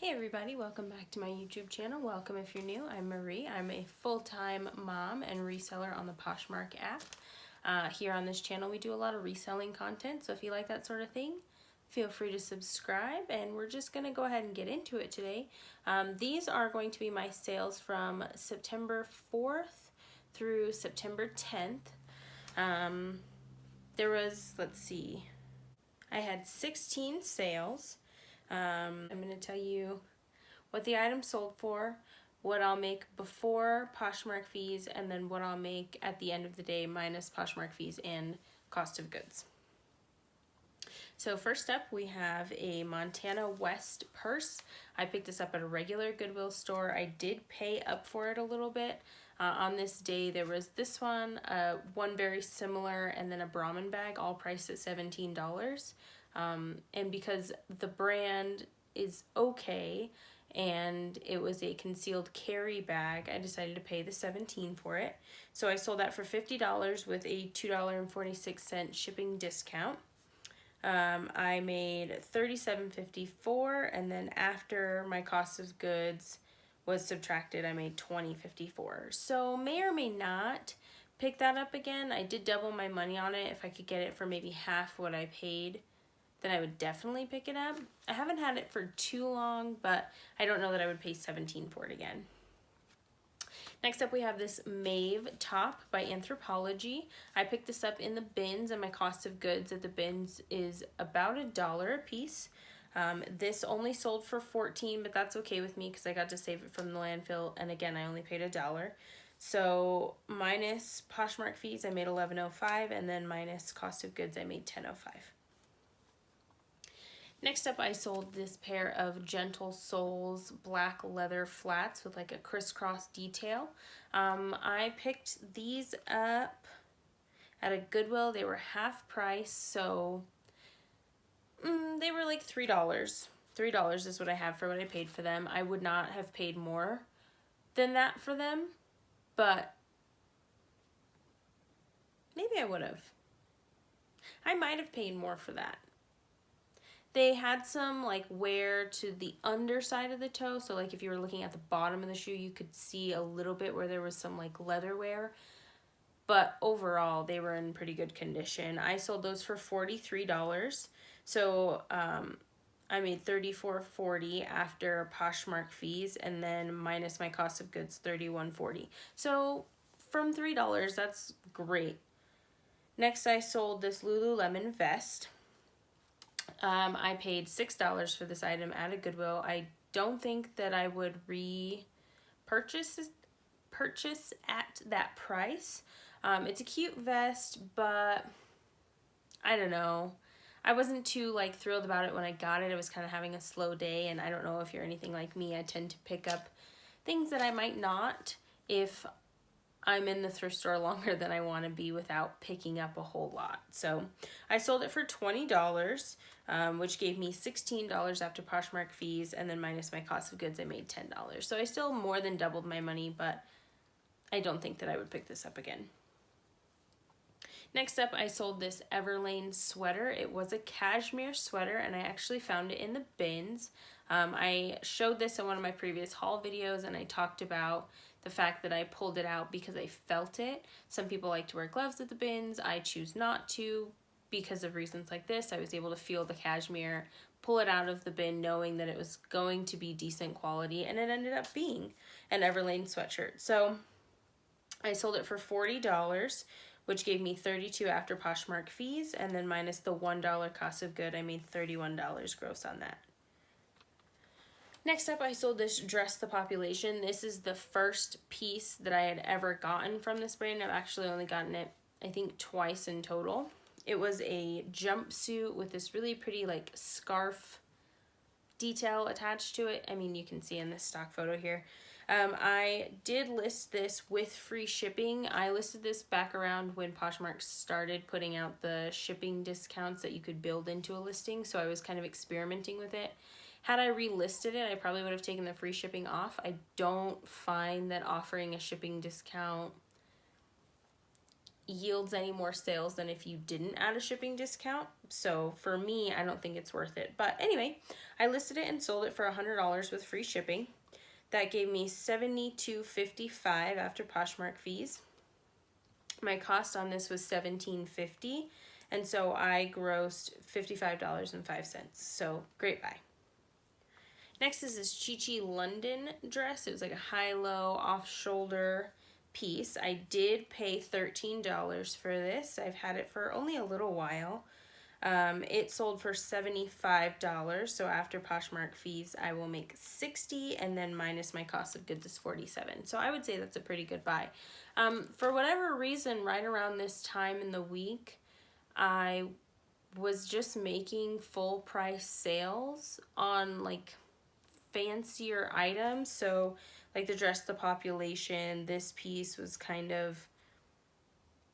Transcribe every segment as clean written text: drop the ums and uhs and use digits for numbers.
Hey everybody, welcome back to my YouTube channel. Welcome if you're new. I'm Marie. I'm a full-time mom and reseller on the Poshmark app. Here on this channel we do a lot of reselling content, so if you like that sort of thing, feel free to subscribe, and we're just going to go ahead and get into it today. These are going to be my sales from September 4th through September 10th. There was, let's see, I had 16 sales. I'm going to tell you what the item sold for, what I'll make before Poshmark fees, and then what I'll make at the end of the day minus Poshmark fees and cost of goods. So first up, we have a Montana West purse. I picked this up at a regular Goodwill store. I did pay up for it a little bit. On this day, there was this one, one very similar, and then a Brahmin bag, all priced at $17. And because the brand is okay and it was a concealed carry bag, I decided to pay the $17 for it. So I sold that for $50 with a $2.46 shipping discount. I made $37.54, and then after my cost of goods was subtracted, I made $20.54. So may or may not pick that up again. I did double my money on it. If I could get it for maybe half what I paid, then I would definitely pick it up. I haven't had it for too long, but I don't know that I would pay $17 for it again. Next up, we have this Maeve top by Anthropology. I picked this up in the bins, and my cost of goods at the bins is about $1 a piece. This only sold for $14, but that's okay with me because I got to save it from the landfill, and again, I only paid $1. So minus Poshmark fees, I made $11.05, and then minus cost of goods, I made $10.05. Next up, I sold this pair of Gentle Soles black leather flats with like a crisscross detail. I picked these up at a Goodwill. They were half price, so they were like $3. $3 is what I have for what I paid for them. I would not have paid more than that for them, but maybe I would have. I might have paid more for that. They had some like wear to the underside of the toe, so like if you were looking at the bottom of the shoe, you could see a little bit where there was some like leather wear, but overall they were in pretty good condition. I sold those for $43, so I made $34.40 after Poshmark fees, and then minus my cost of goods $31.40. So from $3, that's great. Next, I sold this Lululemon Vest. I paid $6 for this item at a Goodwill. I don't think that I would purchase at that price. It's a cute vest, but I don't know. I wasn't too like thrilled about it when I got it. I was kind of having a slow day, and I don't know if you're anything like me. I tend to pick up things that I might not if I'm in the thrift store longer than I want to be without picking up a whole lot. So I sold it for $20, which gave me $16 after Poshmark fees, and then minus my cost of goods, I made $10. So I still more than doubled my money, but I don't think that I would pick this up again. Next up, I sold this Everlane sweater. It was a cashmere sweater, and I actually found it in the bins. I showed this in one of my previous haul videos, and I talked about the fact that I pulled it out because I felt it. Some people like to wear gloves at the bins. I choose not to because of reasons like this. I was able to feel the cashmere, pull it out of the bin knowing that it was going to be decent quality, and it ended up being an Everlane sweatshirt. So I sold it for $40, which gave me $32 after Poshmark fees, and then minus the $1 cost of good, I made $31 gross on that. Next up, I sold this Dress the Population. This is the first piece that I had ever gotten from this brand. I've actually only gotten it, I think, twice in total. It was a jumpsuit with this really pretty like scarf detail attached to it. I mean, you can see in this stock photo here. I did list this with free shipping. I listed this back around when Poshmark started putting out the shipping discounts that you could build into a listing, so I was kind of experimenting with it. Had I relisted it, I probably would have taken the free shipping off. I don't find that offering a shipping discount yields any more sales than if you didn't add a shipping discount. So for me, I don't think it's worth it. But anyway, I listed it and sold it for $100 with free shipping. That gave me $72.55 after Poshmark fees. My cost on this was $17.50, and so I grossed $55.05. So great buy. Next is this Chi London dress. It was like a high-low off-shoulder piece. I did pay $13 for this. I've had it for only a little while. It sold for $75, so after Poshmark fees, I will make $60, and then minus my cost of goods is $47. So I would say that's a pretty good buy. For whatever reason, right around this time in the week, I was just making full price sales on like fancier items. So like the Dress the Population, this piece was kind of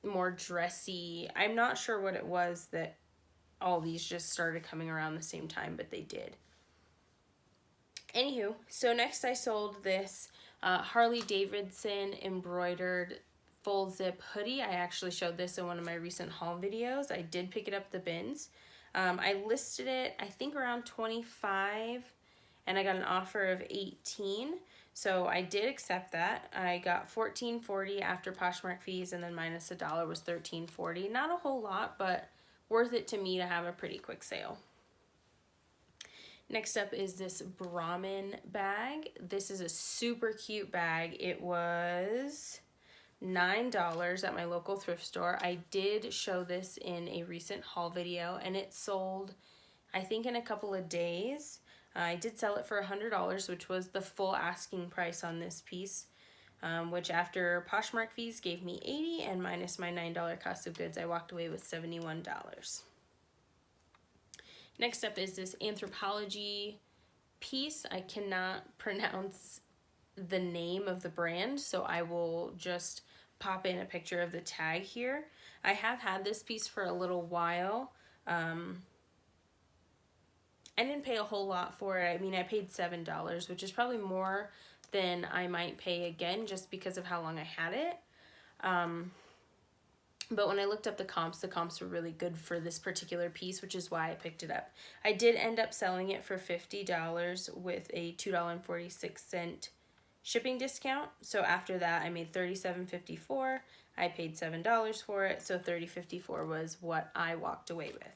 more dressy. I'm not sure what it was that all these just started coming around the same time, but they did. Anywho, so next I sold this Harley Davidson embroidered full zip hoodie. I actually showed this in one of my recent haul videos. I did pick it up at the bins. I listed it, I think around $25, and I got an offer of $18. So I did accept that. I got $14.40 after Poshmark fees, and then minus $1 was $13.40. Not a whole lot, but worth it to me to have a pretty quick sale. Next up is this Brahmin bag. This is a super cute bag. It was $9 at my local thrift store. I did show this in a recent haul video, and it sold, I think, in a couple of days. I did sell it for $100, which was the full asking price on this piece, which after Poshmark fees gave me $80, and minus my $9 cost of goods, I walked away with $71. Next up is this Anthropology Piece. I cannot pronounce the name of the brand, so I will just pop in a picture of the tag here. I have had this piece for a little while. I didn't pay a whole lot for it. I mean, I paid $7, which is probably more than I might pay again just because of how long I had it. But when I looked up the comps were really good for this particular piece, which is why I picked it up. I did end up selling it for $50 with a $2.46 shipping discount. So after that, I made $37.54. I paid $7 for it, so $30.54 was what I walked away with.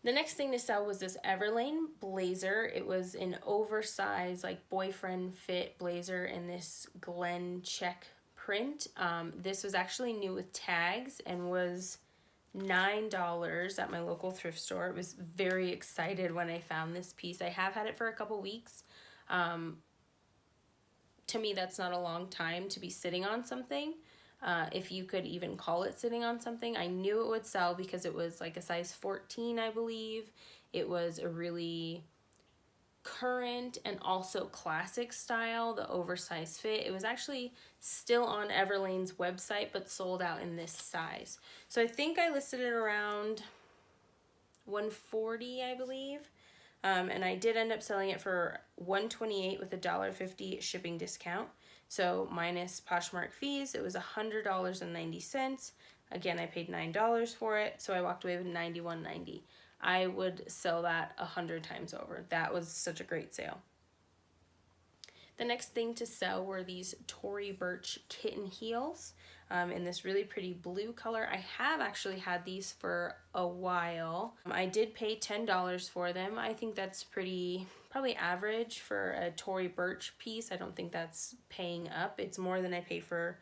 The next thing to sell was this Everlane Blazer. It was an oversized, like boyfriend fit blazer in this Glen check print. This was actually new with tags and was $9 at my local thrift store. I was very excited when I found this piece. I have had it for a couple weeks. To me, that's not a long time to be sitting on something. If you could even call it sitting on something. I knew it would sell because it was like a size 14, I believe. It was a really current and also classic style, the oversized fit. It was actually still on Everlane's website, but sold out in this size. So I think I listed it around $140, I believe. And I did end up selling it for $128 with a $1.50 shipping discount. So minus Poshmark fees, it was $100.90. Again, I paid $9 for it, so I walked away with $91.90. I would sell that 100 times over. That was such a great sale. The next thing to sell were these Tory Burch Kitten heels in this really pretty blue color. I have actually had these for a while. I did pay $10 for them. I think that's probably average for a Tory Burch piece. I don't think that's paying up. It's more than I pay for.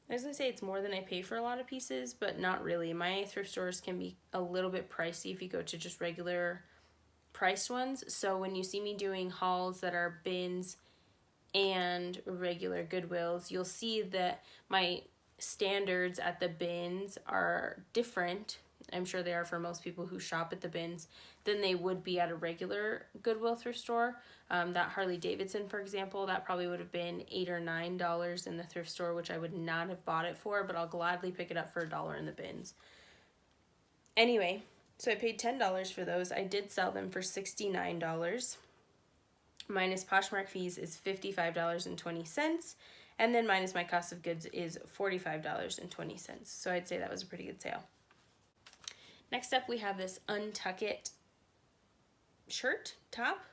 I was gonna say it's more than I pay for a lot of pieces, but not really. My thrift stores can be a little bit pricey if you go to just regular priced ones. So when you see me doing hauls that are bins and regular Goodwills, you'll see that my standards at the bins are different. I'm sure they are for most people who shop at the bins than they would be at a regular Goodwill thrift store. That Harley Davidson, for example, that probably would have been $8 or $9 in the thrift store, which I would not have bought it for, but I'll gladly pick it up for $1 in the bins. Anyway, so I paid $10 for those. I did sell them for $69. minus Poshmark fees is $55.20, and then minus my cost of goods is $45.20. So I'd say that was a pretty good sale. Next up, we have this Untuck It shirt, top,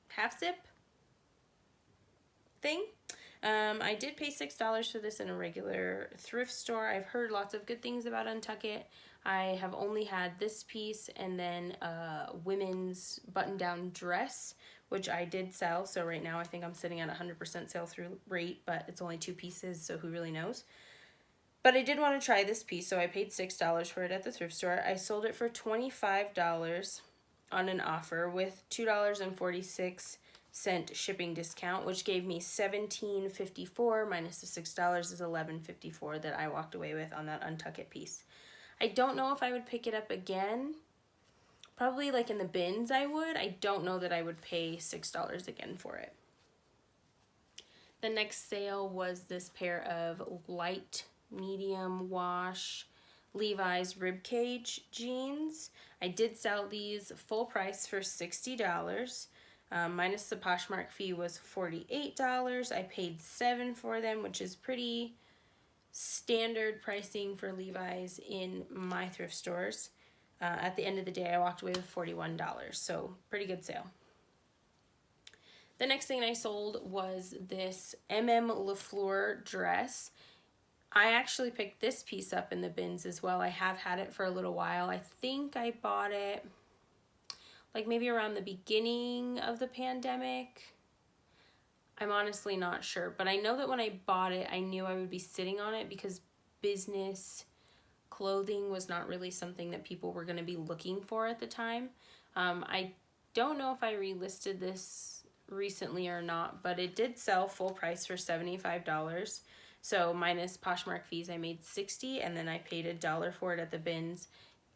half zip thing. I did pay $6 for this in a regular thrift store. I've heard lots of good things about Untuck It. I have only had this piece and then a women's button-down dress, which I did sell. So right now I think I'm sitting at 100% sale through rate, but it's only 2 pieces, so who really knows. But I did want to try this piece, so I paid $6 for it at the thrift store. I sold it for $25 on an offer with $2.46 shipping discount, which gave me $17.54 minus the $6 is $11.54 that I walked away with on that Untuck It piece. I don't know if I would pick it up again. Probably like in the bins I would. I don't know that I would pay $6 again for it. The next sale was this pair of light medium wash Levi's ribcage jeans. I did sell these full price for $60. Minus the Poshmark fee was $48. I paid $7 for them, which is pretty standard pricing for Levi's in my thrift stores. At the end of the day, I walked away with $41, so pretty good sale. The next thing I sold was this Leflore dress. I actually picked this piece up in the bins as well. I have had it for a little while. I think I bought it like maybe around the beginning of the pandemic. I'm honestly not sure, but I know that when I bought it, I knew I would be sitting on it because business clothing was not really something that people were going to be looking for at the time. I don't know if I relisted this recently or not, but it did sell full price for $75. So minus Poshmark fees, I made $60, and then I paid $1 for it at the bins,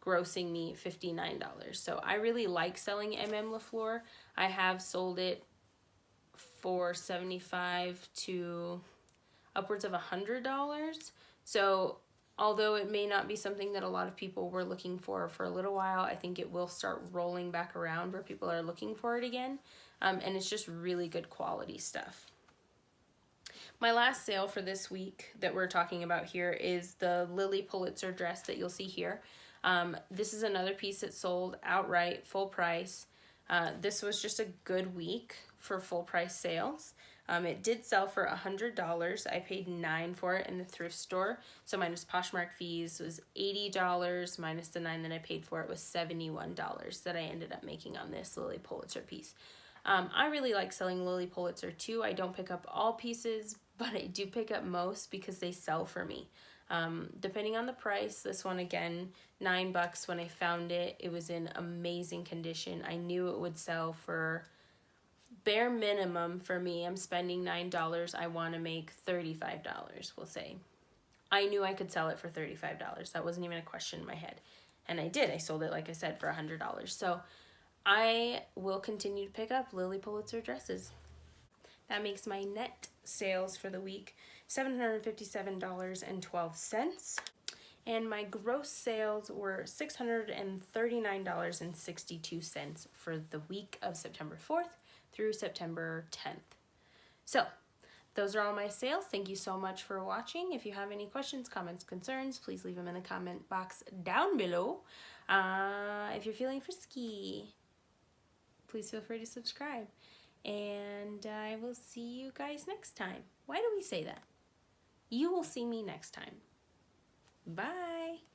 grossing me $59. So I really like selling Leflore. I have sold it for $75 to upwards of $100. So although it may not be something that a lot of people were looking for a little while, I think it will start rolling back around where people are looking for it again. And it's just really good quality stuff. My last sale for this week that we're talking about here is the Lilly Pulitzer dress that you'll see here. This is another piece that sold outright, full price. This was just a good week for full price sales. It did sell for $100. I paid $9 for it in the thrift store. So minus Poshmark fees was $80, minus the $9 that I paid for it was $71 that I ended up making on this Lilly Pulitzer piece. I really like selling Lilly Pulitzer too. I don't pick up all pieces, but I do pick up most because they sell for me. Depending on the price, this one again, $9 when I found it. It was in amazing condition. I knew it would sell for bare minimum for me. I'm spending $9. I want to make $35, we'll say. I knew I could sell it for $35. That wasn't even a question in my head. And I did. I sold it, like I said, for $100. So I will continue to pick up Lilly Pulitzer dresses. That makes my net sales for the week $757.12. And my gross sales were $639.62 for the week of September 4th through September 10th. So those are all my sales. Thank you so much for watching. If you have any questions, comments, concerns, please leave them in the comment box down below. If you're feeling frisky, please feel free to subscribe. And I will see you guys next time. Why do we say that? You will see me next time. Bye.